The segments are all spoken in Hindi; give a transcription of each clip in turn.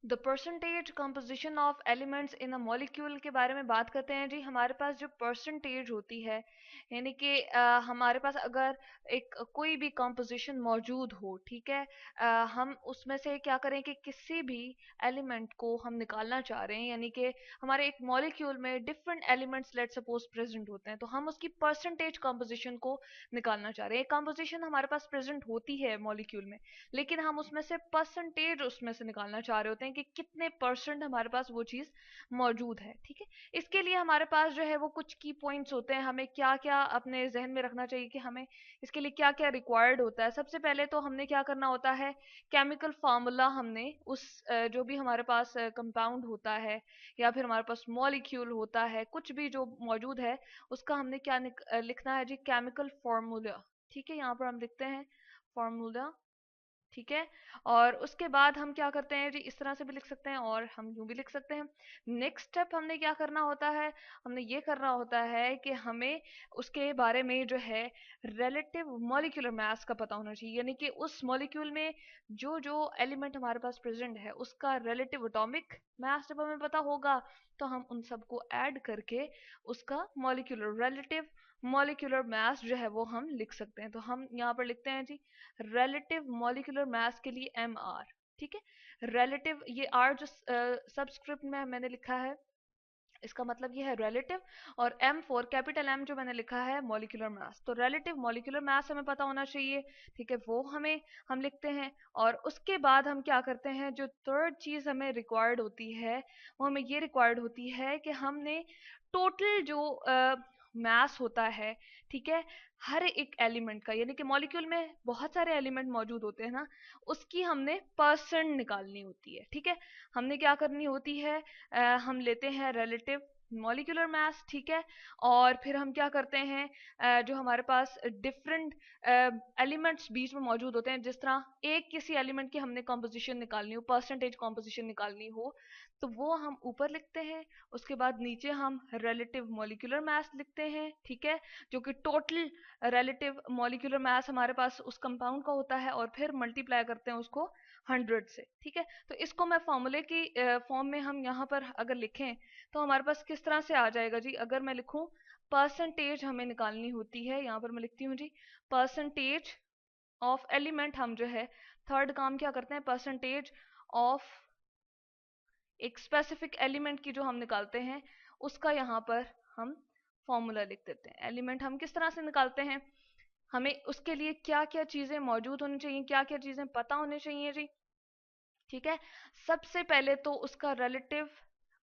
The percentage composition of elements in a molecule के बारे में बात करते हैं जी। हमारे पास जो परसेंटेज होती है, यानी कि हमारे पास अगर एक कोई भी कंपोजिशन मौजूद हो, ठीक है, हम उसमें से क्या करें कि किसी भी एलिमेंट को हम निकालना चाह रहे हैं, यानी कि हमारे एक मॉलिक्यूल में different elements let suppose present होते हैं, तो हम उसकी परसेंटेज कंपोजिशन को निकालना चाह रहे हैं। एक कंपोजिशन हमारे पास प्रेजेंट होती है मॉलिक्यूल में, लेकिन हम उसमें से परसेंटेज उसमें से निकालना चाह रहे होते हैं कि कितने परसेंट हमारे पास वो चीज़ मौजूद है, ठीक है। इसके लिए हमारे पास जो है वो कुछ की पॉइंट्स होते हैं, हमें क्या क्या अपने जहन में रखना चाहिए कि हमें इसके लिए क्या क्या रिक्वायर्ड होता है। सबसे पहले तो हमने क्या करना होता है, केमिकल फार्मूला हमने उस जो भी हमारे पास कंपाउंड होता है या फिर हमारे पास मॉलिक्यूल होता है, कुछ भी जो मौजूद है, उसका हमने क्या लिखना है जी, केमिकल फार्मूला, ठीक है। यहाँ पर हम लिखते हैं फार्मूला, ठीक है। और उसके बाद हम क्या करते हैं जी, इस तरह से भी लिख सकते हैं और हम यूं भी लिख सकते हैं। नेक्स्ट स्टेप हमने क्या करना होता है, हमने ये करना होता है कि हमें उसके बारे में जो है रिलेटिव मॉलिक्यूलर मास का पता होना चाहिए, यानी कि उस मॉलिक्यूल में जो जो एलिमेंट हमारे पास प्रेजेंट है उसका रिलेटिव एटॉमिक मास जब हमें पता होगा, तो हम उन सबको ऐड करके उसका मॉलिक्यूलर रिलेटिव मॉलिक्यूलर मास जो है वो हम लिख सकते हैं। तो हम यहाँ पर लिखते हैं जी रिलेटिव मॉलिक्यूलर मास के लिए एम आर, ठीक है। रिलेटिव, ये आर जो सबस्क्रिप्ट में मैंने लिखा है, इसका मतलब ये है रिलेटिव, और एम फॉर कैपिटल एम जो मैंने लिखा है मॉलिक्यूलर मास, तो रिलेटिव मॉलिक्यूलर मास हमें पता होना चाहिए, ठीक है, वो हम लिखते हैं। और उसके बाद हम क्या करते हैं, जो थर्ड चीज हमें रिक्वायर्ड होती है, वो हमें ये रिक्वायर्ड होती है कि हमने टोटल जो मास होता है, ठीक है, हर एक एलिमेंट का, यानी कि मॉलिक्यूल में बहुत सारे एलिमेंट मौजूद होते हैं ना, उसकी हमने परसेंट निकालनी होती है, ठीक है। हमने क्या करनी होती है, हम लेते हैं रिलेटिव मॉलिक्यूलर मास, ठीक है। और फिर हम क्या करते हैं, जो हमारे पास डिफरेंट एलिमेंट्स बीच में मौजूद होते हैं, जिस तरह एक किसी एलिमेंट की हमने कंपोजिशन निकालनी हो, परसेंटेज कंपोजिशन निकालनी हो, तो वो हम ऊपर लिखते हैं। उसके बाद नीचे हम रिलेटिव मॉलिक्यूलर मास लिखते हैं, ठीक है, जो कि टोटल रिलेटिव मॉलिक्यूलर मास हमारे पास उस कंपाउंड का होता है, और फिर मल्टीप्लाई करते हैं उसको 100 से, ठीक है। तो इसको मैं फॉर्मूले की फॉर्म में हम यहाँ पर अगर लिखें तो हमारे पास किस तरह से आ जाएगा जी, अगर मैं लिखूं परसेंटेज हमें निकालनी होती है, यहाँ पर मैं लिखती हूँ जी परसेंटेज ऑफ एलिमेंट, हम जो है थर्ड काम क्या करते हैं, परसेंटेज ऑफ एक स्पेसिफिक एलिमेंट की जो हम निकालते हैं, उसका यहाँ पर हम फॉर्मूला लिख देते हैं। एलिमेंट हम किस तरह से निकालते हैं, हमें उसके लिए क्या क्या चीजें मौजूद होनी चाहिए, क्या क्या चीजें पता होनी चाहिए जी, ठीक है। सबसे पहले तो उसका रिलेटिव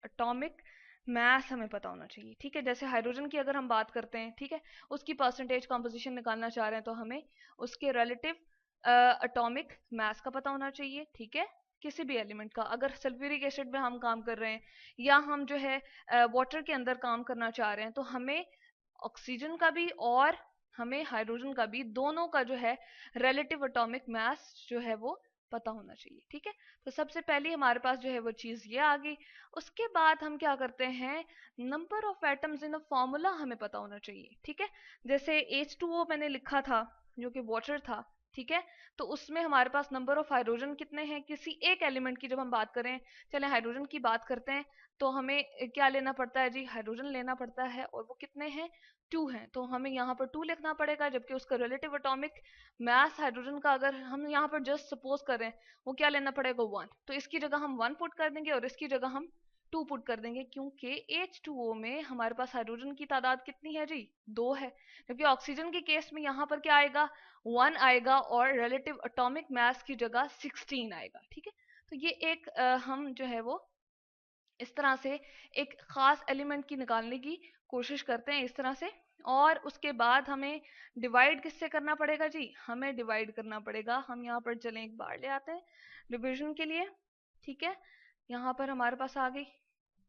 एटॉमिक मास हमें पता होना चाहिए, ठीक है। जैसे हाइड्रोजन की अगर हम बात करते हैं, ठीक है, उसकी परसेंटेज कंपोजिशन निकालना चाह रहे हैं, तो हमें उसके रिलेटिव एटॉमिक मास का पता होना चाहिए, ठीक है। किसी भी एलिमेंट का, अगर सल्फ्यूरिक एसिड में हम काम कर रहे हैं या हम जो है वाटर के अंदर काम करना चाह रहे हैं, तो हमें ऑक्सीजन का भी और हमें हाइड्रोजन का भी, दोनों का जो है रिलेटिव एटॉमिक मास जो है वो पता होना चाहिए, ठीक है। तो सबसे पहले हमारे पास जो है वो चीज ये आ गई। उसके बाद हम क्या करते हैं, number of atoms in a formula हमें पता होना चाहिए, ठीक है। जैसे H2O मैंने लिखा था जो कि वाटर था, ठीक है, तो उसमें हमारे पास नंबर ऑफ हाइड्रोजन कितने हैं, किसी एक एलिमेंट की जब हम बात करें, चले हाइड्रोजन की बात करते हैं, तो हमें क्या लेना पड़ता है जी, हाइड्रोजन लेना पड़ता है, और वो कितने हैं, 2 हैं, तो हमें यहाँ पर 2 लिखना पड़ेगा। जबकि उसका रिलेटिव एटॉमिक मास हाइड्रोजन का अगर हम यहाँ पर जस्ट सपोज करें, वो क्या लेना पड़ेगा, 1, तो इसकी जगह हम 1 पुट कर देंगे और इसकी जगह हम 2 पुट कर देंगे, क्योंकि H2O में हमारे पास हाइड्रोजन की तादाद कितनी है जी, 2 है। जबकि ऑक्सीजन के केस में यहाँ पर क्या आएगा, 1 आएगा और रिलेटिव एटॉमिक मास की जगह 16 आएगा, ठीक है। तो ये एक हम जो है वो इस तरह से एक खास एलिमेंट की निकालने की कोशिश करते हैं, इस तरह से। और उसके बाद हमें डिवाइड किससे करना पड़ेगा जी, हमें डिवाइड करना पड़ेगा, हम यहाँ पर चलें एक बार ले आते हैं डिविजन के लिए, ठीक है। यहाँ पर हमारे पास आ गई,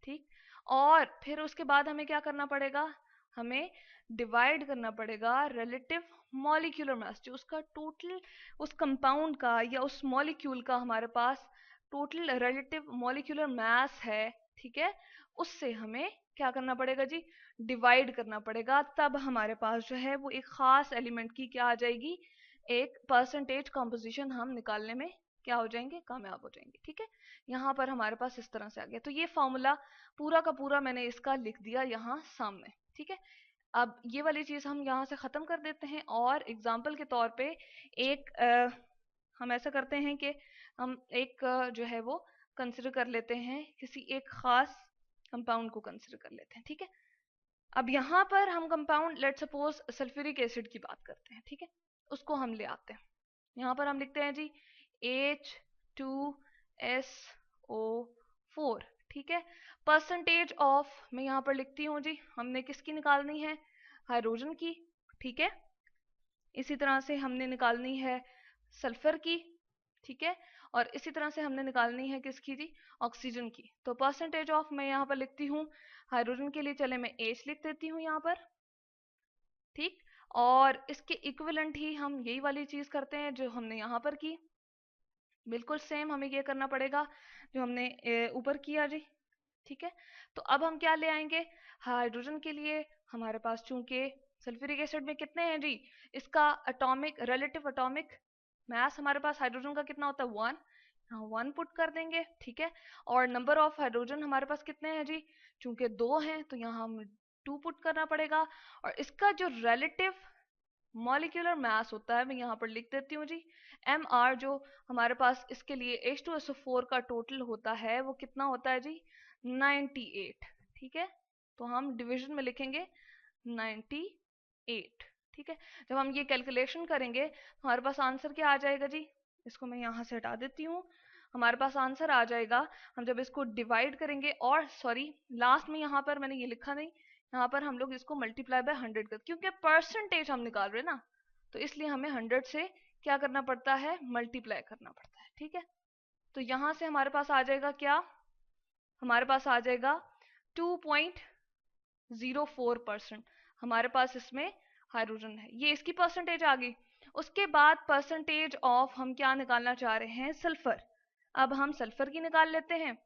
ठीक। और फिर उसके बाद हमें क्या करना पड़ेगा, हमें डिवाइड करना पड़ेगा रिलेटिव मॉलिक्यूलर मास, जो उसका टोटल उस कंपाउंड का या उस मॉलिक्यूल का हमारे पास टोटल रिलेटिव मॉलिक्यूलर मास है, ठीक है, उससे हमें क्या करना पड़ेगा जी, डिवाइड करना पड़ेगा। तब हमारे पास जो है वो एक खास एलिमेंट की क्या आ जाएगी, एक परसेंटेज कंपोजिशन हम निकालने में क्या हो जाएंगे, कामयाब हो जाएंगे। ठीक है, यहाँ पर हमारे पास इस तरह से आ गया। तो ये फॉर्मूला पूरा का पूरा मैंने इसका लिख दिया यहाँ सामने। ठीक है, अब ये वाली चीज हम यहाँ से खत्म कर देते हैं और एग्जाम्पल के तौर पे एक हम ऐसा करते हैं कि हम एक जो है वो कंसिडर कर लेते हैं, किसी एक खास कंपाउंड को कंसिडर कर लेते हैं। ठीक है, अब यहाँ पर हम compound let suppose sulphuric acid की बात करते हैं। ठीक है, उसको हम ले आते हैं। यहाँ पर हम लिखते हैं जी H2SO4। ठीक है, परसेंटेज ऑफ मैं यहाँ पर लिखती हूँ जी, हमने किसकी निकालनी है, हाइड्रोजन की। ठीक है, इसी तरह से हमने निकालनी है सल्फर की। ठीक है, और इसी तरह से हमने निकालनी है किसकी जी, ऑक्सीजन की। तो परसेंटेज ऑफ मैं यहाँ पर लिखती हूँ हाइड्रोजन के लिए, चले मैं H लिख देती हूँ यहाँ पर। ठीक, और इसके इक्विवेलेंट ही हम यही वाली चीज करते हैं जो हमने यहाँ पर की, बिल्कुल सेम हमें ये करना पड़ेगा जो हमने ऊपर किया जी। ठीक है, तो अब हम क्या ले आएंगे, हाइड्रोजन के लिए हमारे पास चूंकि सल्फ्यूरिक एसिड में कितने हैं जी, इसका एटॉमिक रिलेटिव एटॉमिक मास हमारे पास हाइड्रोजन का कितना होता है, 1, यहाँ 1 पुट कर देंगे। ठीक है, और नंबर ऑफ हाइड्रोजन हमारे पास कितने हैं जी, चूंकि 2 हैं तो यहाँ हम 2 पुट करना पड़ेगा। और इसका जो रिलेटिव मॉलिक्यूलर मास होता है मैं यहाँ पर लिख देती हूँ जी, mr, जो हमारे पास इसके लिए H2SO4 का टोटल होता है वो कितना होता है जी, 98। ठीक है, तो हम डिवीजन में लिखेंगे 98। ठीक है, जब हम ये कैलकुलेशन करेंगे तो हमारे पास आंसर क्या आ जाएगा जी, इसको मैं यहाँ से हटा देती हूँ। हमारे पास आंसर आ जाएगा, हम जब इसको डिवाइड करेंगे, और सॉरी लास्ट में यहाँ पर मैंने ये लिखा नहीं, यहाँ पर हम लोग इसको मल्टीप्लाई बाय 100 कर, क्योंकि परसेंटेज हम निकाल रहे हैं ना, तो इसलिए हमें 100 से क्या करना पड़ता है, मल्टीप्लाई करना पड़ता है। ठीक है, तो यहाँ से हमारे पास आ जाएगा क्या, हमारे पास आ जाएगा 2.04% हमारे पास इसमें हाइड्रोजन है, ये इसकी परसेंटेज आ गई। उसके बाद परसेंटेज ऑफ हम क्या निकालना चाह रहे हैं, सल्फर। अब हम सल्फर की निकाल लेते हैं।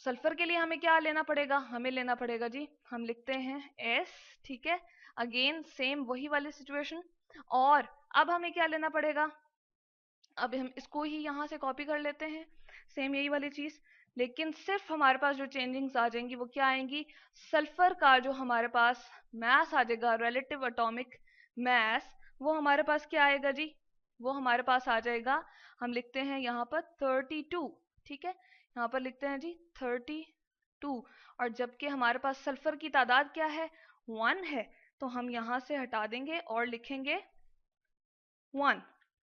सल्फर के लिए हमें क्या लेना पड़ेगा, हमें लेना पड़ेगा जी, हम लिखते हैं S। ठीक है, अगेन सेम वही वाली सिचुएशन। और अब हमें क्या लेना पड़ेगा, अब हम इसको ही यहाँ से कॉपी कर लेते हैं, सेम यही वाली चीज, लेकिन सिर्फ हमारे पास जो चेंजिंग्स आ जाएंगी वो क्या आएंगी, सल्फर का जो हमारे पास मास आ जाएगा, रिलेटिव एटॉमिक मास, वो हमारे पास क्या आएगा जी, वो हमारे पास आ जाएगा, हम लिखते हैं यहाँ पर 32। ठीक है, यहाँ पर लिखते हैं जी 32, और जबकि हमारे पास सल्फर की तादाद क्या है, 1 है, तो हम यहाँ से हटा देंगे और लिखेंगे 1।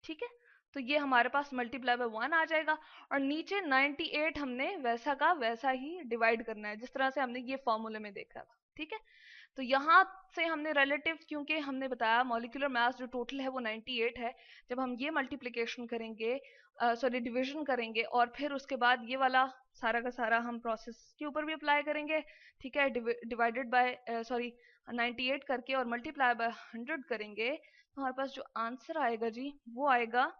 ठीक है, तो ये हमारे पास मल्टीप्लाई बाय 1 आ जाएगा, और नीचे 98 हमने वैसा का वैसा ही डिवाइड करना है जिस तरह से हमने ये फॉर्मूले में देखा था। ठीक है, तो यहाँ से हमने रिलेटिव, क्योंकि हमने बताया मॉलिक्यूलर मास जो टोटल है वो 98 है, जब हम ये मल्टीप्लिकेशन करेंगे, सॉरी डिवीजन करेंगे, और फिर उसके बाद ये वाला सारा का सारा हम प्रोसेस के ऊपर भी अप्लाई करेंगे। ठीक है, डिवाइडेड बाय सॉरी 98 करके और मल्टीप्लाई बाय 100 करेंगे, तो हमारे पास जो आंसर आएगा जी वो आएगा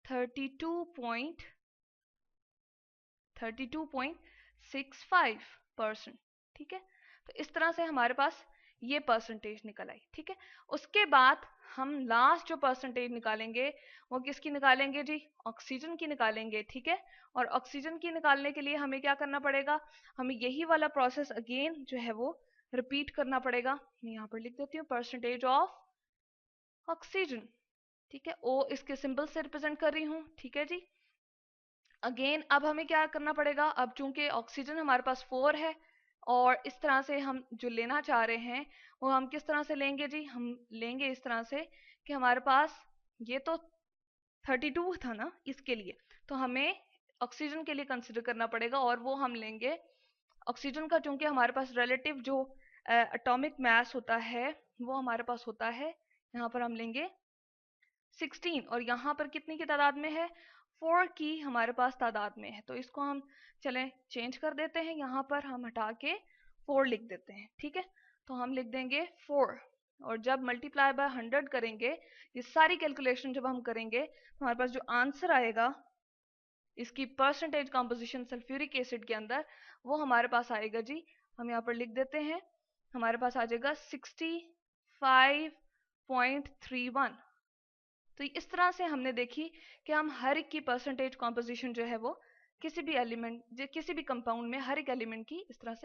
32.65%। ठीक है, तो इस तरह से हमारे पास ये परसेंटेज निकल आई। ठीक है, उसके बाद हम लास्ट जो परसेंटेज निकालेंगे वो किसकी निकालेंगे जी, ऑक्सीजन की निकालेंगे। ठीक है, और ऑक्सीजन की निकालने के लिए हमें क्या करना पड़ेगा, हमें यही वाला प्रोसेस अगेन जो है वो रिपीट करना पड़ेगा। मैं यहाँ पर लिख देती हूँ परसेंटेज ऑफ ऑक्सीजन। ठीक है, ओ इसके सिंबल से रिप्रेजेंट कर रही हूँ। ठीक है जी, अगेन अब हमें क्या करना पड़ेगा, अब चूंकि ऑक्सीजन हमारे पास 4 है, और इस तरह से हम जो लेना चाह रहे हैं वो हम किस तरह से लेंगे जी, हम लेंगे इस तरह से कि हमारे पास ये तो 32 था ना, इसके लिए तो हमें ऑक्सीजन के लिए कंसिडर करना पड़ेगा, और वो हम लेंगे ऑक्सीजन का, चूंकि हमारे पास रिलेटिव जो एटॉमिक मास होता है वो हमारे पास होता है, यहाँ पर हम लेंगे 16, और यहाँ पर कितनी की तादाद में है, 4 की हमारे पास तादाद में है। तो इसको हम चलें चेंज कर देते हैं, यहाँ पर हम हटा के 4 लिख देते हैं। ठीक है, तो हम लिख देंगे 4, और जब मल्टीप्लाई बाय 100 करेंगे, ये सारी कैलकुलेशन जब हम करेंगे तो हमारे पास जो आंसर आएगा इसकी परसेंटेज कंपोजिशन सल्फ्यूरिक एसिड के अंदर, वो हमारे पास आएगा जी, हम यहाँ पर लिख देते हैं, हमारे पास आ जाएगा 65.31। तो इस तरह से हमने देखी कि हम हर एक की परसेंटेज कॉम्पोजिशन जो है वो किसी भी एलिमेंट किसी भी कंपाउंड में हर एक एलिमेंट की इस तरह से